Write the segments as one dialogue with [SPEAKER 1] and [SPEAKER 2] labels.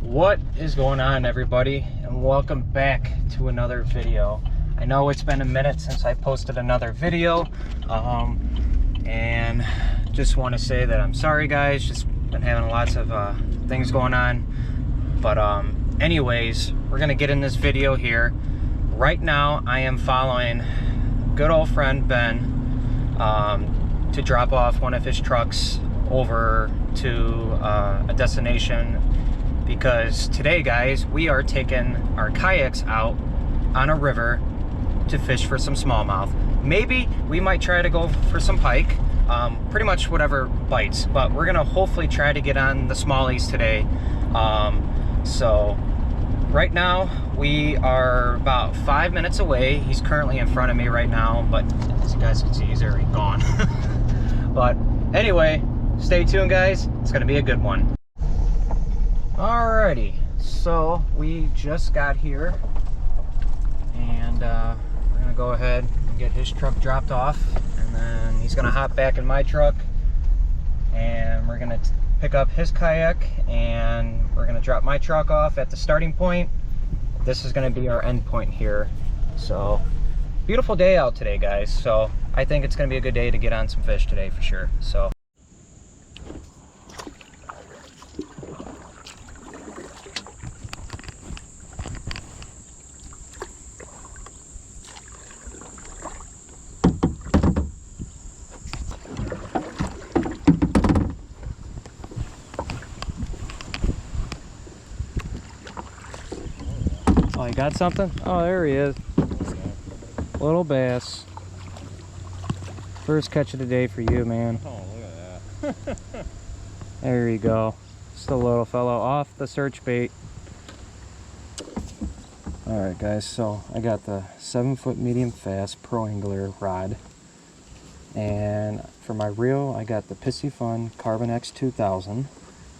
[SPEAKER 1] What is going on, everybody, and welcome back to another video. I know it's been a minute since I posted another video, and just want to say that I'm sorry, guys. Just been having lots of things going on, but anyways, we're gonna get in this video here. Right now I am following good old friend Ben to drop off one of his trucks over to a destination, because today, guys, we are taking our kayaks out on a river to fish for some smallmouth. Maybe we might try to go for some pike, pretty much whatever bites, but we're gonna hopefully try to get on the smallies today. So right now we are about 5 minutes away. He's currently in front of me right now, but as you guys can see, he's already gone. But anyway, stay tuned, guys. It's gonna be a good one. Alrighty, so we just got here, and we're gonna go ahead and get his truck dropped off, and then he's gonna hop back in my truck, and we're gonna pick up his kayak, and we're gonna drop my truck off at the starting point. This is gonna be our end point here. So beautiful day out today, guys, so I think it's gonna be a good day to get on some fish today for sure. So oh, you got something? Oh, there he is. Little bass. First catch of the day for you, man.
[SPEAKER 2] Oh, look at that.
[SPEAKER 1] There you go. Just a little fellow off the search bait. Alright, guys, so I got the 7-foot medium fast pro angler rod. And for my reel, I got the Pissy Fun Carbon X 2000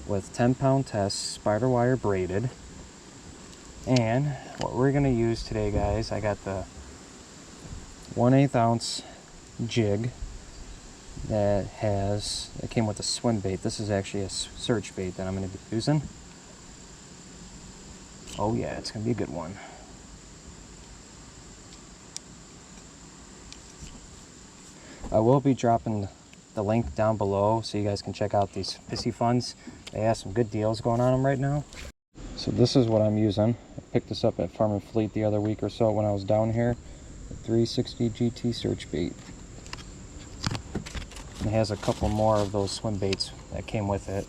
[SPEAKER 1] with 10-pound test spider wire braided. And what we're going to use today, guys, I got the 1/8 ounce jig that came with a swim bait. This is actually a search bait that I'm going to be using. Oh yeah, it's going to be a good one. I will be dropping the link down below so you guys can check out these Pissy Funs. They have some good deals going on them right now. So this is what I'm using. I picked this up at Farm and Fleet the other week or so when I was down here. The 360 GT search bait. And it has a couple more of those swim baits that came with it.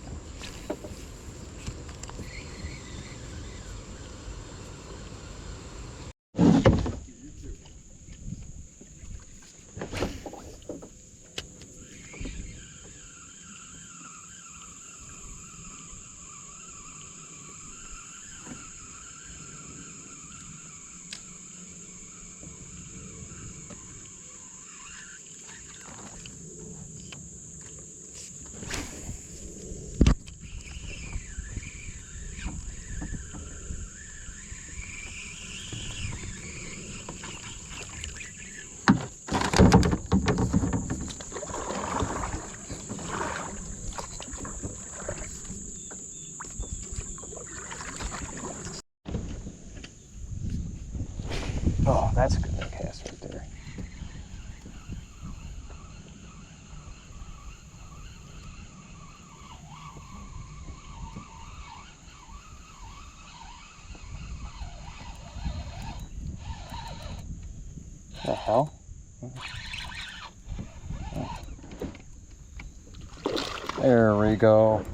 [SPEAKER 1] Oh, that's a good cast right there. The hell? There we go.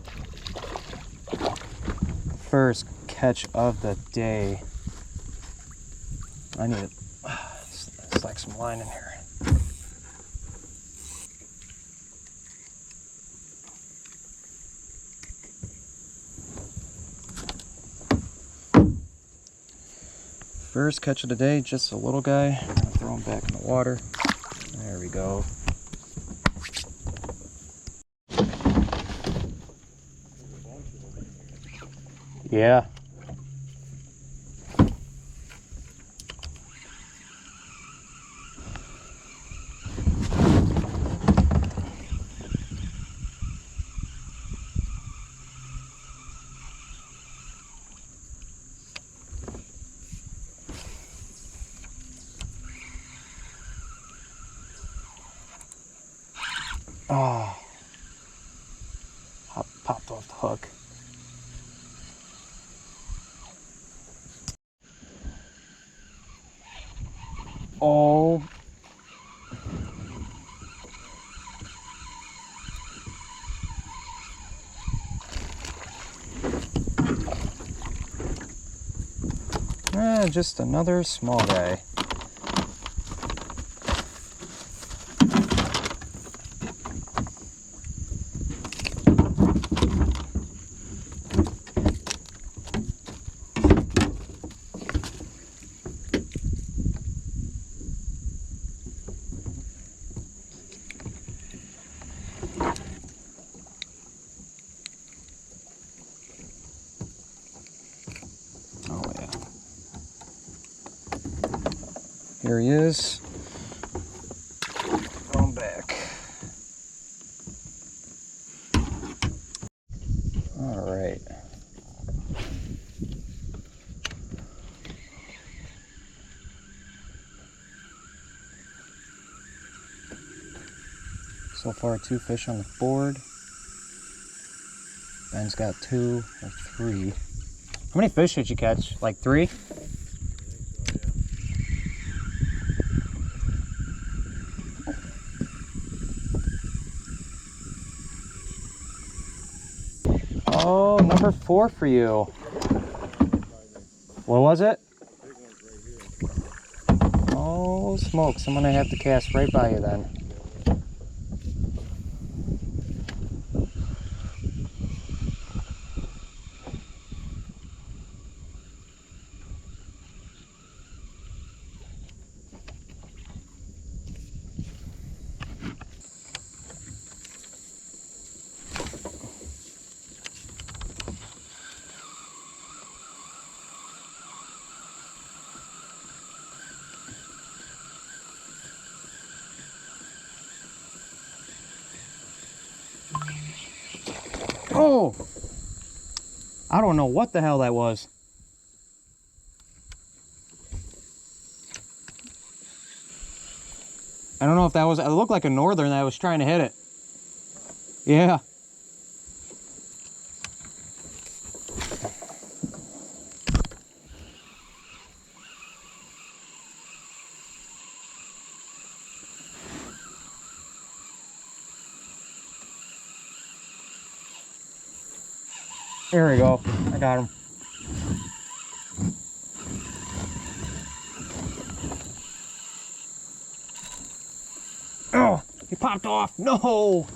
[SPEAKER 1] First catch of the day. I need to slack some line in here. First catch of the day, just a little guy. I'm gonna throw him back in the water. There we go. Yeah. Oh, popped off the hook. Oh. Just another small guy. Oh yeah. Here he is. Throw him back. All right. So far, 2 fish on the board. Ben's got 2 or 3. How many fish did you catch? Like 3? Oh, number 4 for you. What was it? Oh, smokes. I'm gonna have to cast right by you then. Oh! I don't know what the hell that was. I don't know if that was, it looked like a northern that was trying to hit it. Yeah. There we go. I got him. Oh, he popped off. No.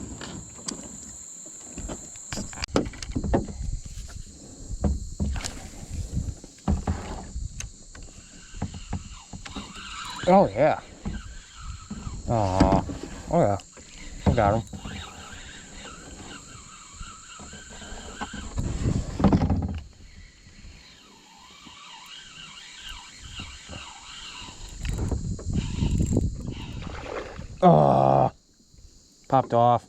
[SPEAKER 1] Oh yeah. Oh yeah. I got him. Oh, popped off.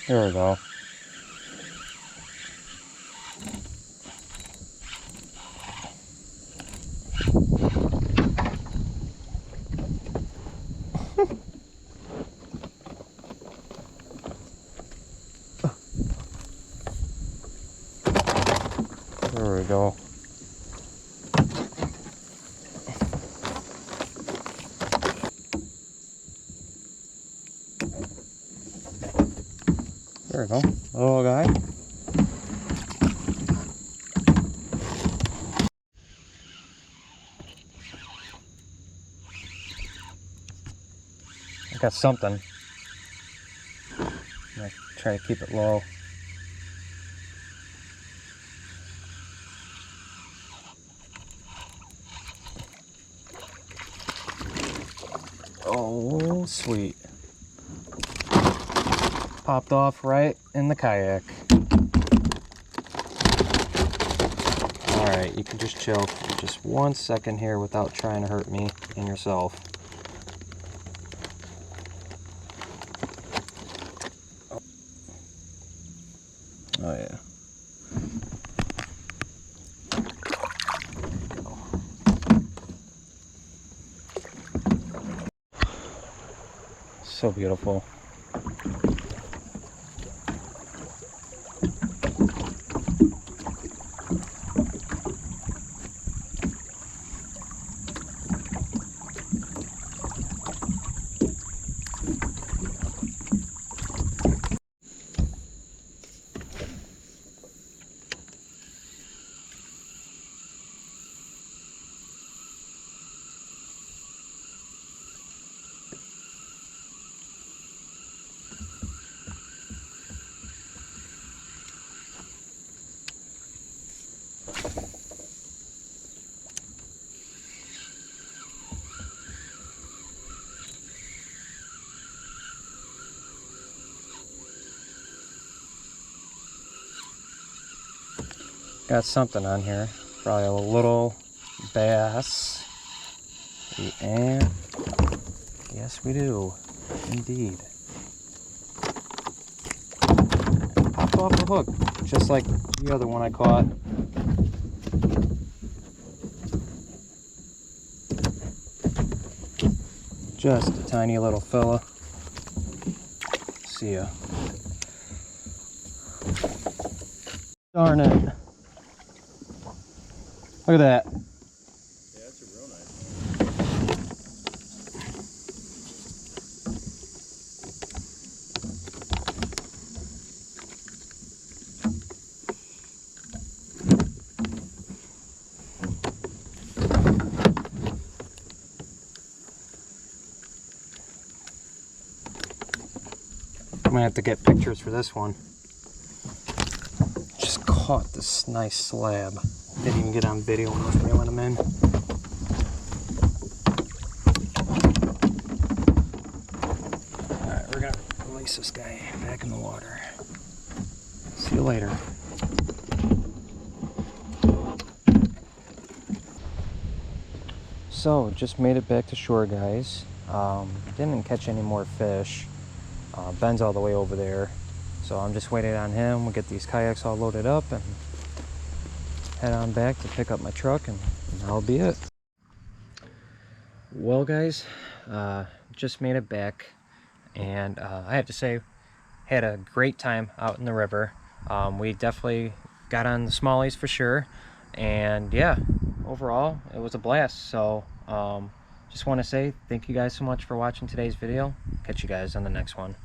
[SPEAKER 1] There we go. There we go. There we go. Little guy. I got something. I'm gonna try to keep it low. Oh, sweet. Popped off right in the kayak. Alright, you can just chill for just 1 second here without trying to hurt me and yourself. Oh yeah. So beautiful. Got something on here. Probably a little bass. And yes, we do. Indeed. Popped off the hook, just like the other one I caught. Just a tiny little fella. See ya. Darn it. Look at that.
[SPEAKER 2] Yeah, that's a real nice
[SPEAKER 1] I'm gonna have to get pictures for this one. Just caught this nice slab. Didn't even get on video when I was reeling them in. Alright, we're gonna release this guy back in the water. See you later. So, just made it back to shore, guys. Didn't catch any more fish. Ben's all the way over there, so I'm just waiting on him. We'll get these kayaks all loaded up and head on back to pick up my truck, and that'll be it. Well, guys, just made it back, and I have to say, had a great time out in the river. We definitely got on the smallies for sure, and yeah, overall it was a blast. So just want to say thank you guys so much for watching today's video. Catch you guys on the next one.